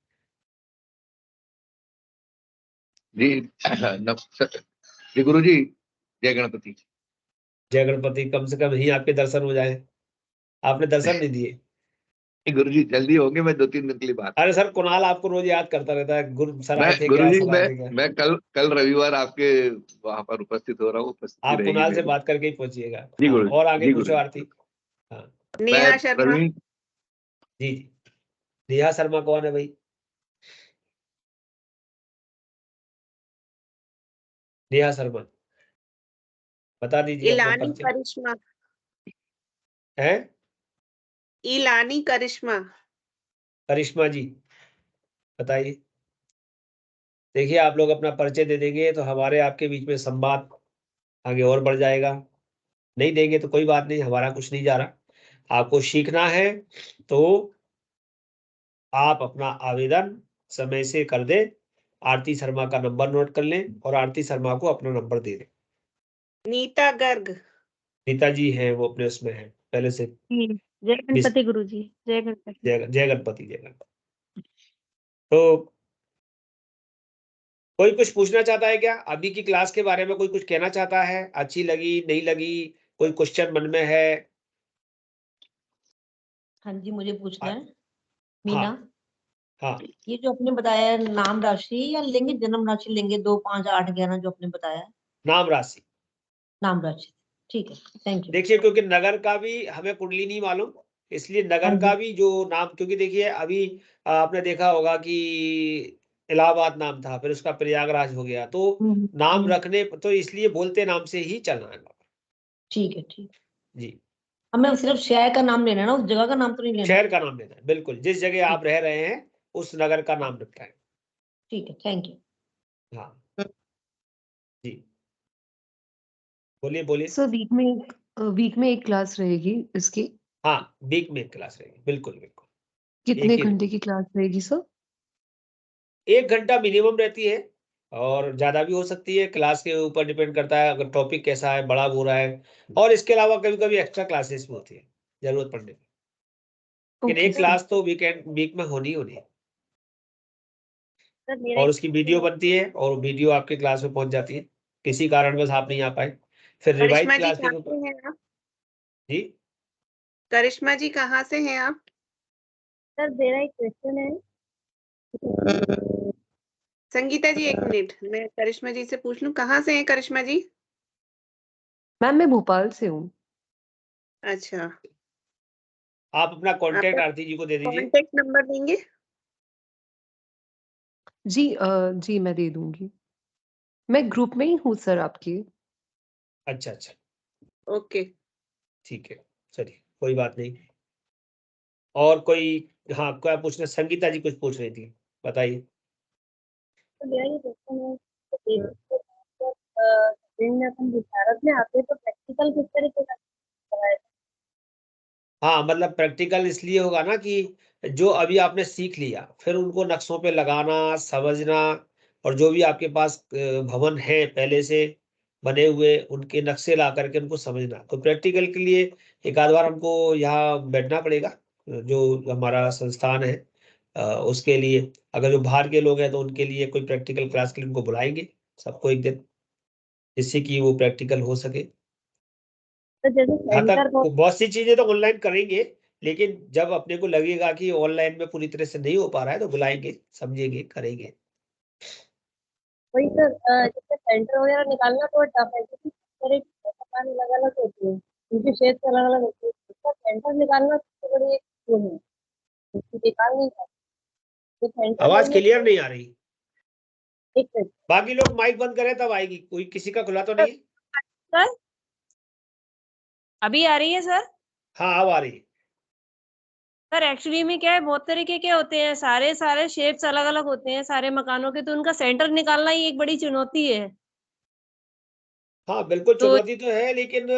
जी गुरु जी, जय गणपति। जय गणपति। कम से कम ही आपके दर्शन हो जाए, आपने दर्शन नहीं दिए। गुरुजी जल्दी होंगे, मैं 2-3 दिन के लिए बात। अरे सर, कुणाल आपको रोज याद करता रहता है, गुरु सर आए थे क्या, गुरुजी सर आए थे क्या। मैं कल रविवार आपके वहां पर उपस्थित हो रहा हूँ, उपस्थिति आप रहेगी कुणाल से मेरी। बात करके ही पहुंचिएगा। जी हाँ, गुरुजी, और आगे जी पूछो गुरुजी। आरती। हाँ नेहा शर्मा। प्रवीण, जी जी। नेहा शर्मा कौन है भाई? नेहा शर्मा बता दीजिए अपना इलानी परिचय। करिश्मा। है इलानी करिश्मा। करिश्मा जी, बताइए। देखिए, आप लोग अपना परिचय दे देंगे तो हमारे आपके बीच में संवाद आगे और बढ़ जाएगा। नहीं देंगे तो कोई बात नहीं, हमारा कुछ नहीं जा रहा। आपको सीखना है तो आप अपना आवेदन समय से कर दें। आरती शर्मा का नंबर नोट कर लें और आरती शर्मा को अपना नंबर दे दें। नीता गर्ग। नेताजी हैं, वो अपने उसमें हैं पहले से। जय गणपति गुरुजी, जय गणपति। जय गणपति, जय गणपति। तो कोई कुछ पूछना चाहता है क्या अभी की क्लास के बारे में? कोई कुछ कहना चाहता है? अच्छी लगी, नहीं लगी, कोई क्वेश्चन मन में है? हाँ जी, मुझे पूछना है। हाँ मीना, हाँ। ये जो आपने बताया है, नाम राशि या लेंगे, जन्म राशि लेंगे, 2, 5, 8, 11 जो आपने बताया है? नाम राशि। नाम राशि, ठीक है, थैंक यू। देखिए, क्योंकि नगर का भी हमें कुंडली नहीं मालूम, इसलिए हाँ नगर जी। का भी जो नाम, क्योंकि देखिए अभी आपने देखा होगा कि इलाहाबाद नाम था, फिर उसका प्रयागराज हो गया, तो नाम रखने तो इसलिए बोलते नाम से ही चलना है। ठीक है, ठीक। जी, हमें सिर्फ शहर का नाम लेना है ना, उस जगह का नाम तो नहीं लेना? शहर का नाम लेना है, बिल्कुल। जिस जगह आप रह रहे हैं उस नगर का नाम रखता है। ठीक है, थैंक यू। हाँ जी, बोलिए बोलिए। सर वीक में एक क्लास रहेगी इसकी? हाँ, वीक में एक क्लास रहेगी, बिल्कुल बिल्कुल। कितने एक ही घंटे की क्लास रहेगी सर? 1 घंटा मिनिमम रहती है, और ज्यादा भी हो सकती है, क्लास के ऊपर डिपेंड करता है, अगर टॉपिक कैसा है, बड़ा हो रहा है। और इसके अलावा कभी कभी एक्स्ट्रा क्लासेस भी होती है जरूरत पड़ने पर, लेकिन ओके एक सर। क्लास तो वीक में होनी होनी है। सर मेरा और उसकी वीडियो बनती है और वीडियो आपके क्लास में पहुंच जाती है। किसी कारणवश आप नहीं आ पाए, फिर रिवाइज करिश्मा जी क्लास के कहाँ ऊपर। से हैं आप? जी, करिश्मा जी कहाँ से हैं आप? सर मेरा एक क्वेश्चन है। संगीता जी, एक मिनट, मैं करिश्मा जी से पूछ लूं, कहाँ से हैं करिश्मा जी? मैम मैं भोपाल से हूँ। अच्छा, आप अपना कॉन्टेक्ट आपका आरती जी को दे दीजिए। कॉन्टेक्ट नंबर देंगे? जी मैं दे दूंगी। मैं ग्रुप में ही हूँ सर आपके। अच्छा अच्छा, ओके। ठीक है, चलिए कोई बात नहीं। और कोई? हाँ, क्या पूछना? संगीता जी कुछ पूछ रही थी, बताइए। तो मेरा ये क्वेश्चन है, दिन में अपन विशारद में आते हैं तो प्रैक्टिकल किस तरीके का कराया? हाँ, मतलब प्रैक्टिकल इसलिए होगा ना कि जो अभी आपने सीख लिया, फिर उनको नक्शों पे लगाना, समझना, और जो भी आपके पास भवन है पहले से बने हुए, उनके नक्शे ला करके उनको समझना। तो प्रैक्टिकल के लिए एक आध बार हमको यहाँ बैठना पड़ेगा, जो हमारा संस्थान है उसके लिए। अगर जो बाहर के लोग हैं तो उनके लिए कोई प्रैक्टिकल क्लास के लिए उनको बुलाएंगे सबको एक दिन, जिससे कि वो प्रैक्टिकल हो सके। तो जैसे जहाँ सेंटर तक को बहुत सी चीजें तो ऑनलाइन करेंगे, लेकिन जब अपने को लगेगा कि ऑनलाइन में पूरी तरह से नहीं हो पा रहा है तो बुलाएंगे, समझेंगे, करेंगे। वही सर, जैसे सेंटर वगैरह निकालना तो टफ है, क्योंकि दुकान अलग अलग होती है, उनके क्षेत्र अलग अलग होते हैं, उसका सेंटर निकालना सबसे बड़ी एक वो है, उसको निकाल नहीं सकते तो सेंटर आवाज लेने क्लियर नहीं आ रही। एक मिनट बाकी लोग माइक बंद करें तब आएगी, कोई किसी का खुला तो नहीं है? सर, अभी आ रही है सर? हाँ, अब आ रही है। सर एक्चुअली में क्या है, बहुत तरीके के होते हैं, सारे सारे शेप्स अलग अलग होते हैं सारे मकानों के, तो उनका सेंटर निकालना ही एक बड़ी चुनौती है। हाँ बिल्कुल, तो चुनौती तो है, लेकिन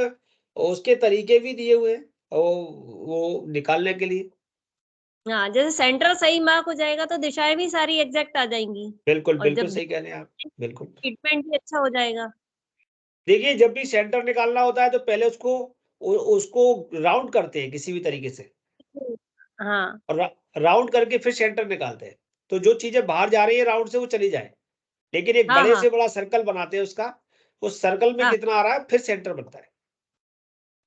उसके तरीके भी दिए हुए हैं वो निकालने के लिए। हाँ, जैसे सेंटर सही मार्क हो जाएगा तो दिशाएं भी सारी एग्जैक्ट आ जाएंगी, बिल्कुल और बिल्कुल जब सही कह रहे हैं आप, बिल्कुल। ट्रीटमेंट भी अच्छा हो जाएगा। देखिए, जब भी सेंटर निकालना होता है तो पहले उसको राउंड करते हैं किसी भी तरीके से, हाँ और राउंड करके फिर सेंटर निकालते हैं। तो जो चीजें बाहर जा रही है राउंड से वो चली जाए, लेकिन एक हाँ बड़े हाँ से बड़ा सर्कल बनाते हैं उसका, उस सर्कल में हाँ कितना आ रहा है फिर सेंटर बनता है।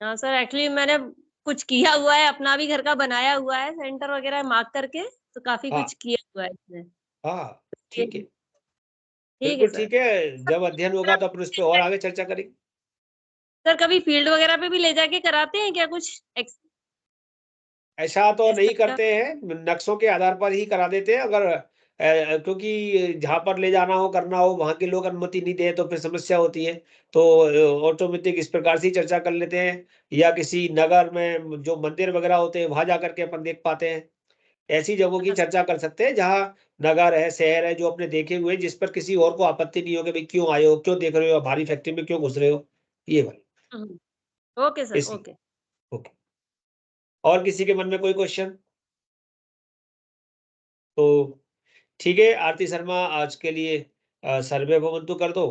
हाँ सर, एक्चुअली मैंने कुछ किया हुआ है, अपना भी घर का बनाया हुआ है, सेंटर वगैरह मार्क करके, तो काफी हाँ कुछ किया हुआ है इसमें। हाँ ठीक है, ठीक है बिल्कुल सर। ठीक है। जब अध्ययन होगा तो अपन उस पर और आगे चर्चा करेंगे। सर कभी फील्ड वगैरह पे भी ले जाके कराते हैं क्या कुछ ऐसा तो नहीं करते हैं, नक्शों के आधार पर ही करा देते हैं। अगर क्योंकि जहाँ पर ले जाना हो करना हो वहाँ के लोग अनुमति नहीं दे तो फिर समस्या होती है। तो ऑटोमेटिक इस प्रकार से ही चर्चा कर लेते हैं, या किसी नगर में जो मंदिर वगैरह होते हैं वहां जाकर के अपन देख पाते हैं। ऐसी जगहों की चर्चा कर सकते हैं जहाँ नगर है, शहर है, जो अपने देखे हुए, जिस पर किसी और को आपत्ति नहीं हो कि भाई क्यों आए हो, क्यों देख रहे हो, हमारी फैक्ट्री में क्यों घुस रहे हो, ये वाली। ओके सर, इसलिए ओके। ओके। और किसी के मन में कोई क्वेश्चन? तो ठीक है आरती शर्मा, आज के लिए सर्वे भवंतु कर दो।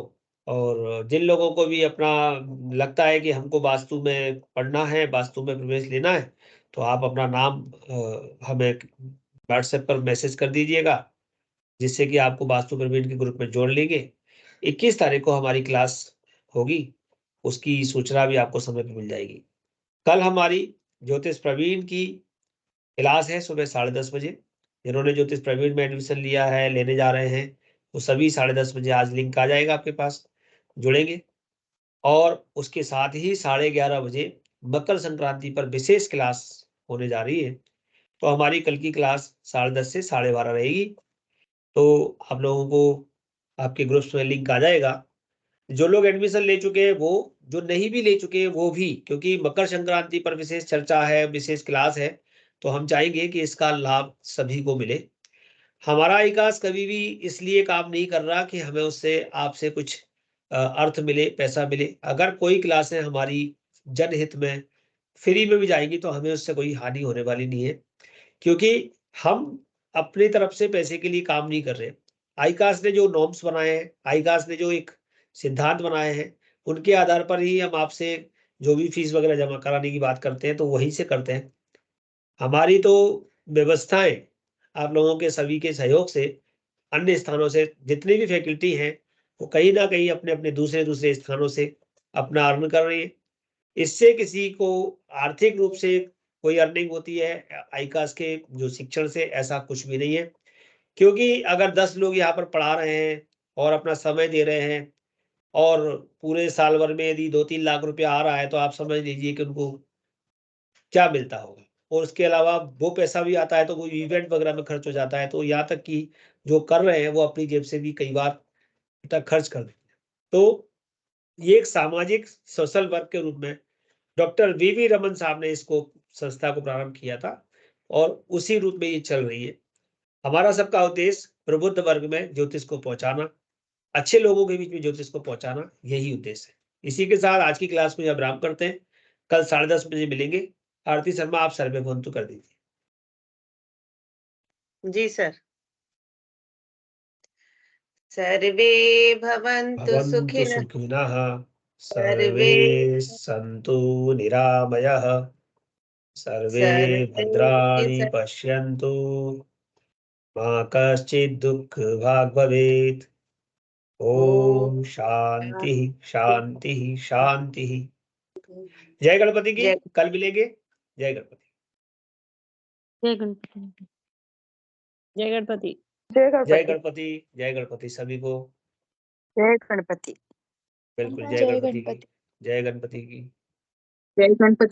और जिन लोगों को भी अपना लगता है कि हमको वास्तु में पढ़ना है, वास्तु में प्रवेश लेना है, तो आप अपना नाम हमें व्हाट्सएप पर मैसेज कर दीजिएगा, जिससे कि आपको वास्तु प्रवीण के ग्रुप में जोड़ लेंगे। 21 तारीख को हमारी क्लास होगी, उसकी सूचना भी आपको समय पर मिल जाएगी। कल हमारी ज्योतिष प्रवीण की क्लास है सुबह 10:30 बजे। जिन्होंने ज्योतिष प्रवीण में एडमिशन लिया है, लेने जा रहे हैं, वो सभी 10:30 बजे आज लिंक आ जाएगा आपके पास, जुड़ेंगे। और उसके साथ ही 11:30 बजे मकर संक्रांति पर विशेष क्लास होने जा रही है। तो हमारी कल की क्लास 10:30 से 12:30 रहेगी। तो आप लोगों को आपके ग्रुप्स में लिंक आ जाएगा। जो लोग एडमिशन ले चुके हैं वो, जो नहीं भी ले चुके हैं वो भी, क्योंकि मकर संक्रांति पर विशेष चर्चा है, विशेष क्लास है, तो हम चाहेंगे कि इसका लाभ सभी को मिले। हमारा इकास कभी भी इसलिए काम नहीं कर रहा कि हमें उससे आपसे कुछ अर्थ मिले, पैसा मिले। अगर कोई क्लासें हमारी जनहित में फ्री में भी जाएंगी तो हमें उससे कोई हानि होने वाली नहीं है, क्योंकि हम अपनी तरफ से पैसे के लिए काम नहीं कर रहे। आईकास ने जो नॉर्म्स बनाए हैं, आईकास ने जो एक सिद्धांत बनाए हैं, उनके आधार पर ही हम आपसे जो भी फीस वगैरह जमा कराने की बात करते हैं तो वहीं से करते हैं। हमारी तो व्यवस्थाएं आप लोगों के सभी के सहयोग से अन्य स्थानों से जितनी भी फैकल्टी हैं वो कहीं ना कहीं अपने अपने दूसरे दूसरे स्थानों से अपना अर्न कर रही है। इससे किसी को आर्थिक रूप से कोई अर्निंग होती है आईकास के जो शिक्षण से, ऐसा कुछ भी नहीं है। क्योंकि अगर 10 लोग यहाँ पर पढ़ा रहे हैं और अपना समय दे रहे हैं, और पूरे साल भर में यदि 2-3 लाख रुपया आ रहा है, तो आप समझ लीजिए कि उनको क्या मिलता होगा। और उसके अलावा वो पैसा भी आता है तो वो इवेंट वगैरह में खर्च हो जाता है। तो यहाँ तक कि जो कर रहे हैं वो अपनी जेब से भी कई बार तक खर्च कर देते हैं। तो ये एक सामाजिक सोशल वर्क के रूप में डॉक्टर वीवी रमन साहब ने इसको संस्था को प्रारंभ किया था, और उसी रूप में ये चल रही है। हमारा सबका उद्देश्य प्रबुद्ध वर्ग में ज्योतिष को पहुंचाना, अच्छे लोगों के बीच में ज्योतिष को पहुंचाना, यही उद्देश्य है। इसी के साथ आज की क्लास में विराम करते हैं। कल 10:30 बजे मिलेंगे। आरती शर्मा, आप सर्वे भवंतु कर दीजिए। जी सर। सर्वे भवन्तु भवन्तु सुखिनः, सुखिनः, सर्वे सर्वे सन्तु निरामयः, सर्वे भद्राणि पश्यन्तु, मा कश्चित् दुःखभाग् भवेत्। ओम शांति शांति शांति। जय गणपति की। कल मिलेंगे। जय गणपति। जय गणपति। जय गणपति। जय गणपति। जय गणपति सभी को। जय गणपति। बिल्कुल जय जय गणपति की। गणपति। जय गणपति की। जय गणपति।